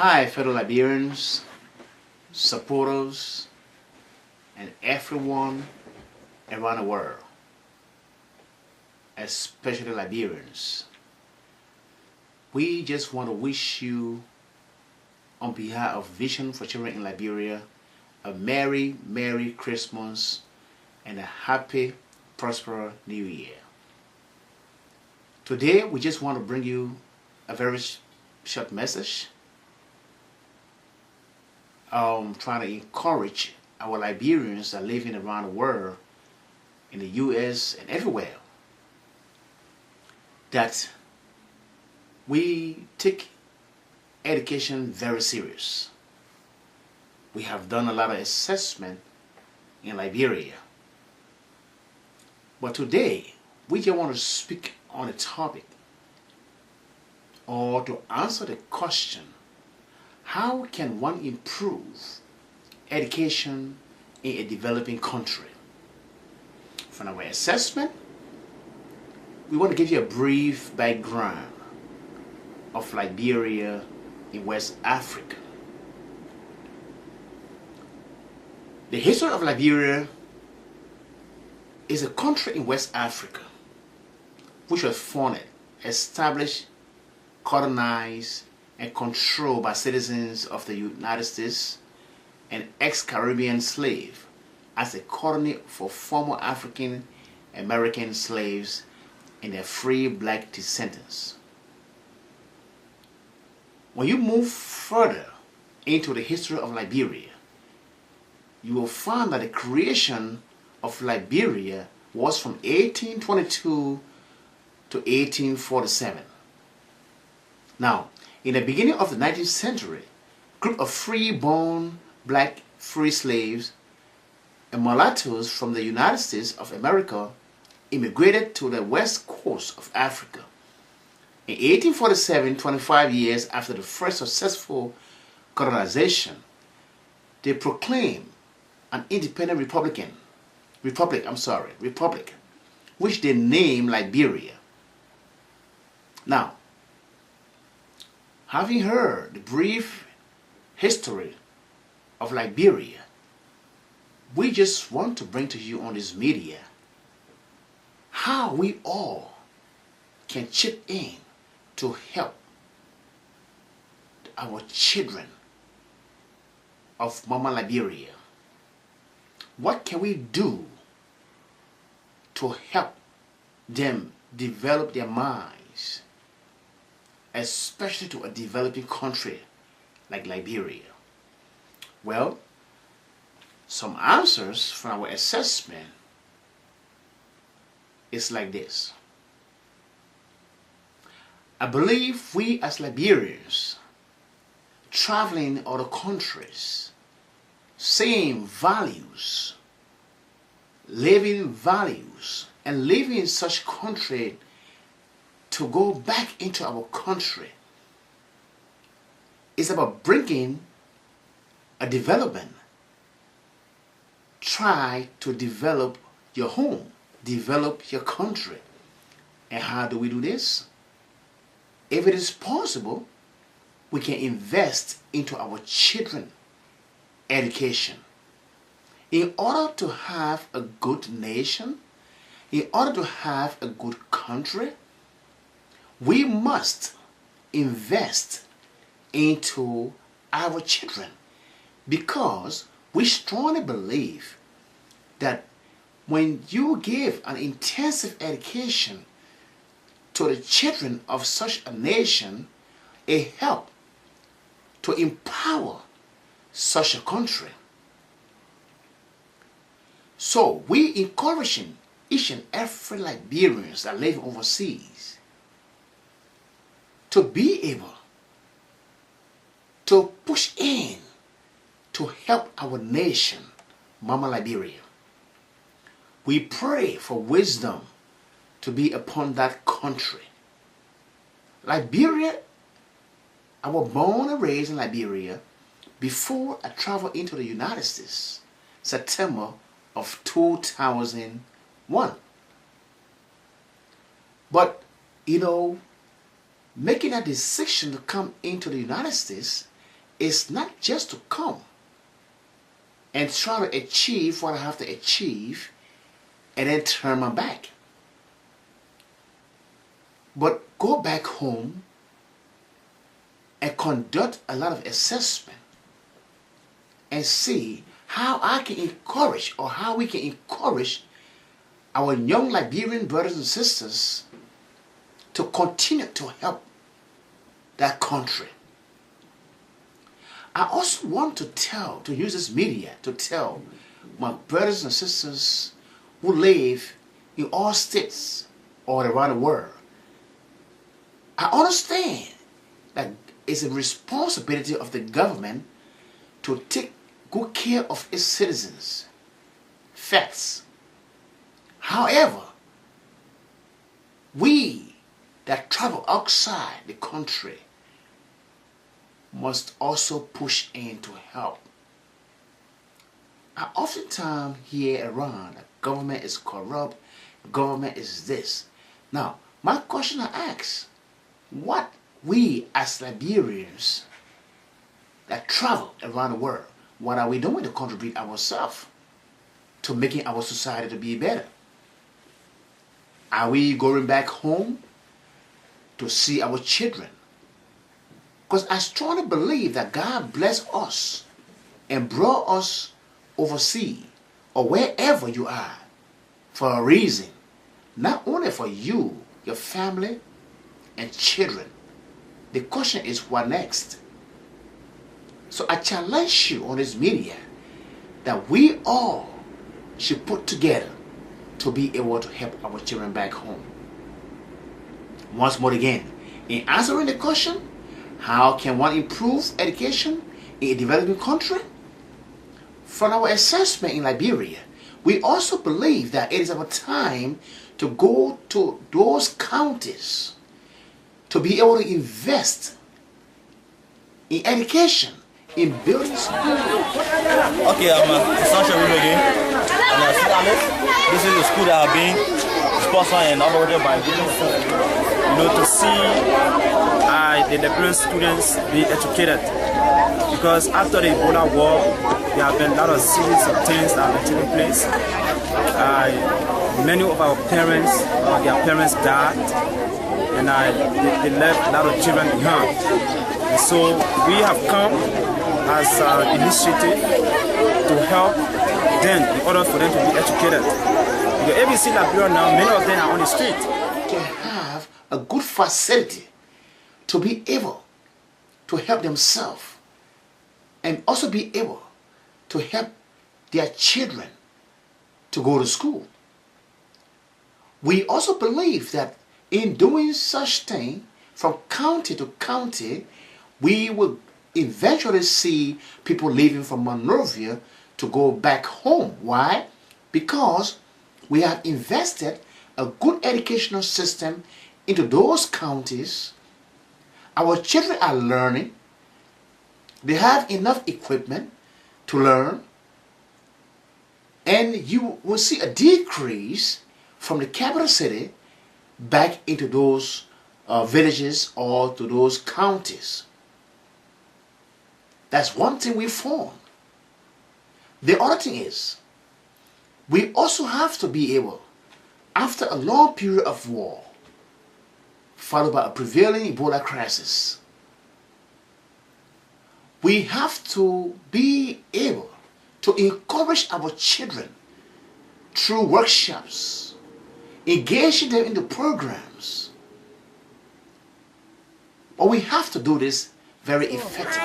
Hi, fellow Liberians, supporters, and everyone around the world, especially Liberians. We just want to wish you, on behalf of Vision for Children in Liberia, a Merry, Merry Christmas and a happy, prosperous New Year. Today, we just want to bring you a very short message. Trying to encourage our Liberians that are living around the world, in the US and everywhere, that we take education very serious. We have done a lot of assessment in Liberia. But today, we just want to speak on a topic or to answer the question, how can one improve education in a developing country? From our assessment, we want to give you a brief background of Liberia in West Africa. The history of Liberia is a country in West Africa which was founded, established, colonized, and controlled by citizens of the United States and ex-Caribbean slaves as a colony for former African American slaves and their free black descendants. When you move further into the history of Liberia, you will find that the creation of Liberia was from 1822 to 1847. Now, in the beginning of the 19th century, a group of free-born black free slaves and mulattoes from the United States of America immigrated to the west coast of Africa. In 1847, 25 years after the first successful colonization, they proclaimed an independent republic, which they named Liberia. Now, having heard the brief history of Liberia, we just want to bring to you on this media how we all can chip in to help our children of Mama Liberia. What can we do to help them develop their minds, especially to a developing country like Liberia? Well, some answers from our assessment is like this. I believe we as Liberians traveling other countries, seeing values, living values, and living in such country, to go back into our country is about bringing a development. Try to develop your home, develop your country. And how do we do this? If it is possible, we can invest into our children education. In order to have a good nation, in order to have a good country, we must invest into our children, because we strongly believe that when you give an intensive education to the children of such a nation, it helps to empower such a country. So we encouraging each and every Liberians that live overseas to be able to push in to help our nation, Mama Liberia. We pray for wisdom to be upon that country. Liberia, I was born and raised in Liberia before I traveled into the United States, September of 2001. But, making a decision to come into the United States is not just to come and try to achieve what I have to achieve and then turn my back. But go back home and conduct a lot of assessment and see how I can encourage, or how we can encourage our young Liberian brothers and sisters to continue to help that country. I also want to use this media to tell my brothers and sisters who live in all states all around the world. I understand that it's a responsibility of the government to take good care of its citizens. Facts. However, we that travel outside the country must also push in to help. I oftentimes hear around that government is corrupt, government is this. Now, my question I ask, what we as Liberians that travel around the world, what are we doing to contribute ourselves to making our society to be better? Are we going back home to see our children? Because I strongly believe that God blessed us and brought us overseas or wherever you are for a reason. Not only for you, your family, and children. The question is, what next? So I challenge you on this media that we all should put together to be able to help our children back home. Once more again, in answering the question, how can one improve education in a developing country? From our assessment in Liberia, we also believe that it is our time to go to those counties to be able to invest in education, in building schools. Okay, I'm Sasha again. I'm a student. This is the school that I've been sponsored and operated by VC-2, to see the Liberian students be educated. Because after the Ebola war, there have been a lot of series of things that have taken place. Many of our parents, their parents died. And they left a lot of children behind. And so we have come as an initiative to help them in order for them to be educated. The ABC Liberia now, many of them are on the street. To have a good facility to be able to help themselves and also be able to help their children to go to school. We also believe that in doing such thing, from county to county, we will eventually see people leaving from Monrovia to go back home. Why? Because we have invested a good educational system into those counties. Our children are learning. They have enough equipment to learn. And you will see a decrease from the capital city back into those villages or to those counties. That's one thing we found. The other thing is, we also have to be able, after a long period of war, followed by a prevailing Ebola crisis, we have to be able to encourage our children through workshops, engaging them in the programs. But we have to do this very effectively.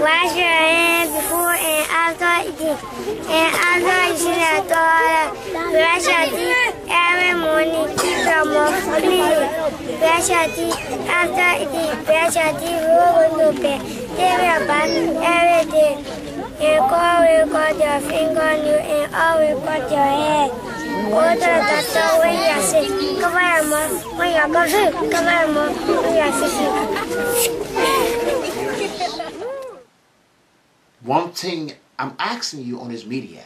Wash your hands before and after eating. And after eating at all, brush your teeth every morning. Come on, please. Brush your teeth after eating. Brush your teeth, roll on the bed. Take your bath every day. And cut your fingernail and always cut your hair. Go to the doctor when you are sick. Cover your mouth when you are coughing. Cover your mouth when you are sick. One thing I'm asking you on this media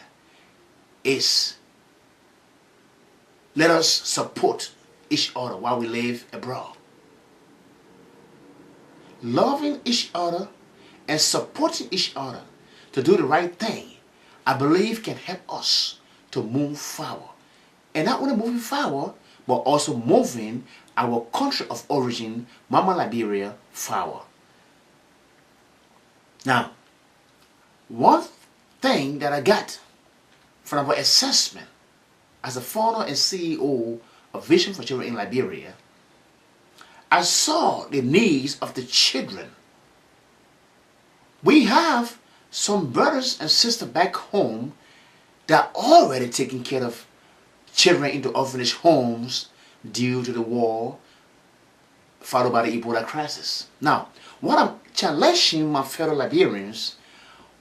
is, let us support each other while we live abroad. Loving each other and supporting each other to do the right thing, I believe can help us to move forward. And not only moving forward, but also moving our country of origin, Mama Liberia, forward. Now, one thing that I got from our assessment as a founder and CEO of Vision for Children in Liberia, I saw the needs of the children. We have some brothers and sisters back home that are already taking care of children into orphanage homes due to the war followed by the Ebola crisis. Now, what I'm challenging my fellow Liberians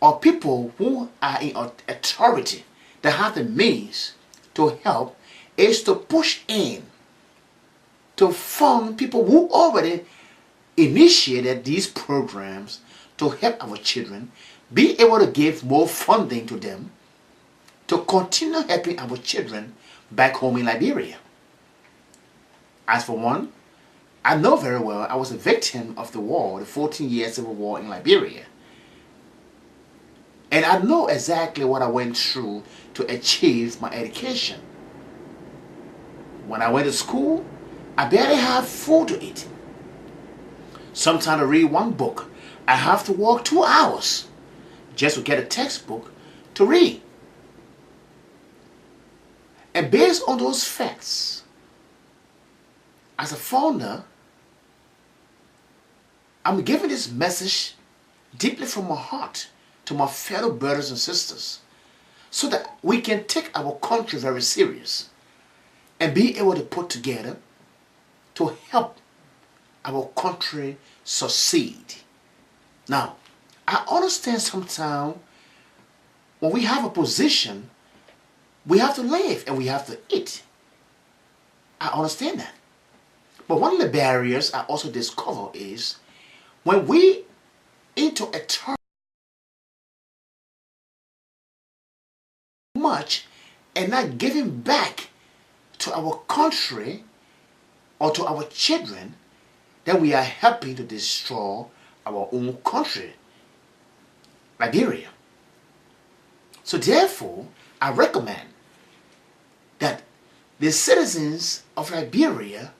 or people who are in authority that have the means to help is to push in to fund people who already initiated these programs to help our children, be able to give more funding to them to continue helping our children back home in Liberia. As for one, I know very well I was a victim of the war, the 14-year civil war in Liberia. And I know exactly what I went through to achieve my education. When I went to school, I barely have food to eat. Sometimes to read one book, I have to walk 2 hours just to get a textbook to read. And based on those facts, as a founder, I'm giving this message deeply from my heart to my fellow brothers and sisters so that we can take our country very serious and be able to put together to help our country succeed. Now, I understand sometimes when we have a position, we have to live and we have to eat. I understand that. But one of the barriers I also discover is when we into a term much and not giving back to our country or to our children, then we are helping to destroy our own country, Liberia. So therefore, I recommend that the citizens of Liberia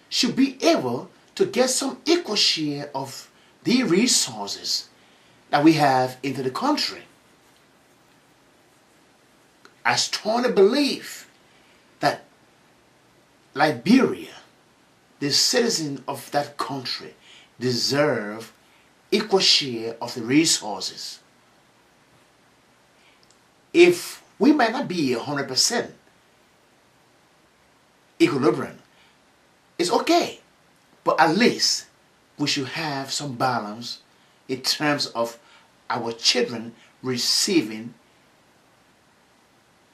should be able to get some equal share of the resources that we have into the country. I strongly believe that Liberia, the citizens of that country, deserve equal share of the resources. If we might not be 100% equilibrium, it's okay, but at least we should have some balance in terms of our children receiving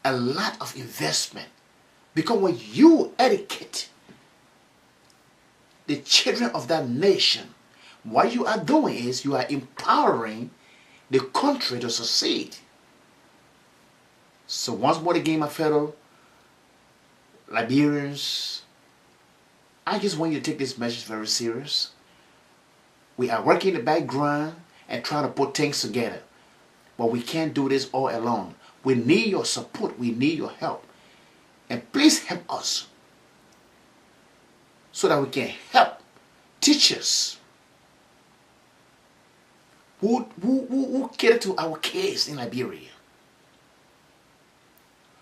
a lot of investment. Because when you educate the children of that nation, what you are doing is you are empowering the country to succeed. So once more again, my fellow Liberians, I just want you to take this message very serious. We are working in the background and trying to put things together. But we can't do this all alone. We need your support. We need your help. And please help us so that we can help teachers who cater to our kids in Liberia.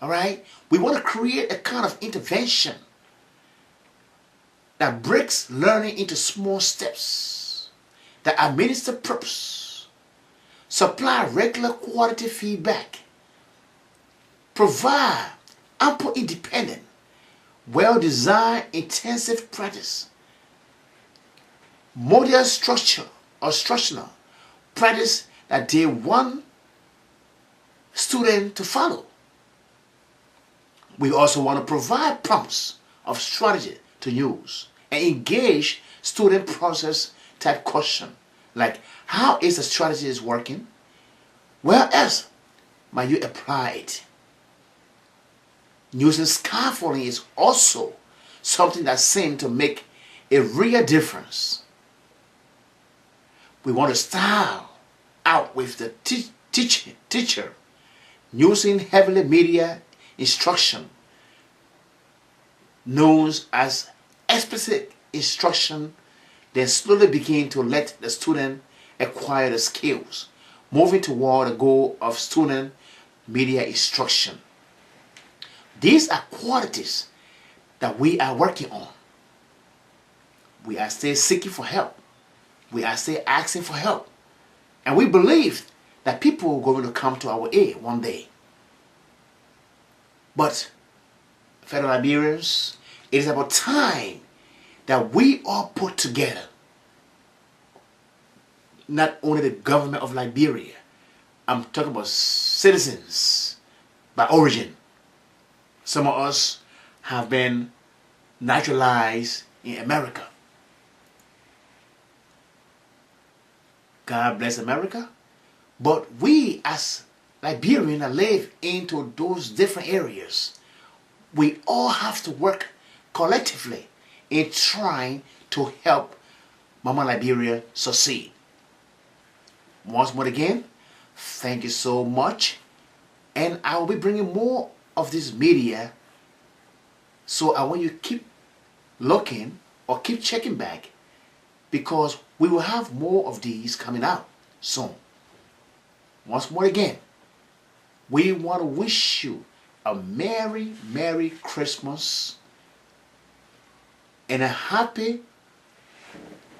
Alright? We want to create a kind of intervention that breaks learning into small steps, that administer purpose, supply regular quality feedback, provide ample independent, well-designed intensive practice, model structure or structural practice that they want students to follow. We also want to provide prompts of strategy to use and engage student process type question like, how is the strategy is working? Where else might you apply it? Using scaffolding is also something that seemed to make a real difference. We want to start out with the teacher using heavily media instruction, known as explicit instruction, then slowly begin to let the student acquire the skills, moving toward the goal of student media instruction. These are qualities that we are working on. We are still seeking for help. We are still asking for help. And we believe that people are going to come to our aid one day. But, fellow Liberians, it is about time that we all put together, not only the government of Liberia, I'm talking about citizens by origin. Some of us have been naturalized in America. God bless America. But we as Liberians that live into those different areas, we all have to work collectively in trying to help Mama Liberia succeed. Once more again, thank you so much. And I will be bringing more of this media. So I want you to keep looking or keep checking back, because we will have more of these coming out soon. Once more again, we want to wish you a Merry, Merry Christmas and a happy,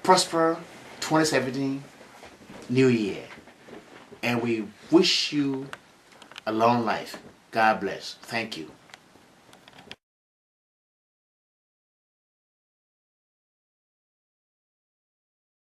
prosperous 2017 New Year. And we wish you a long life. God bless. Thank you.